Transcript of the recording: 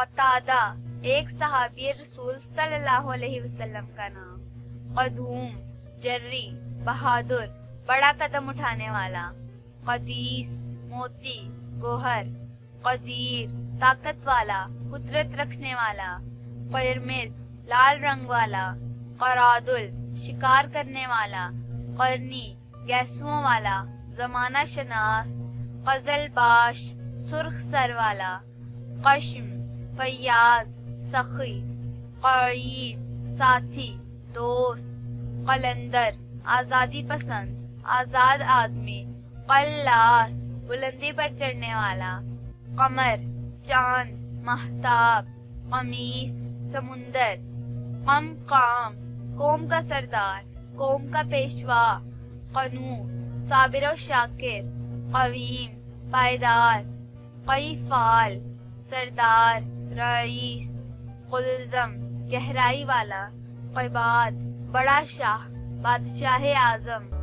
قتادہ ایک صحابی رسول صلی اللہ علیہ وسلم کا نام۔ قدوم جری بہادر بڑا قدم اٹھانے والا۔ قدیس موتی گوہر۔ قدیر طاقت والا قدرت رکھنے والا۔ قرمز لال رنگ والا۔ قرادل شکار کرنے والا۔ قرنی گیسوؤں والا زمانہ شناس۔ قزل باش سرخ سر والا۔ قشم فیاض سخی۔ قعید ساتھی دوست۔ قلندر آزادی پسند آزاد آدمی۔ قلاس بلندی پر چڑھنے والا۔ قمر چاند مہتاب۔ قمیص سمندر۔ قام قوم کا سردار قوم کا پیشوا۔ قنوع صابر و شاکر۔ قویم پائیدار۔ قیفال سردار رئیس۔ قلزم گہرائی والا۔ قباد بڑا شاہ بادشاہ اعظم۔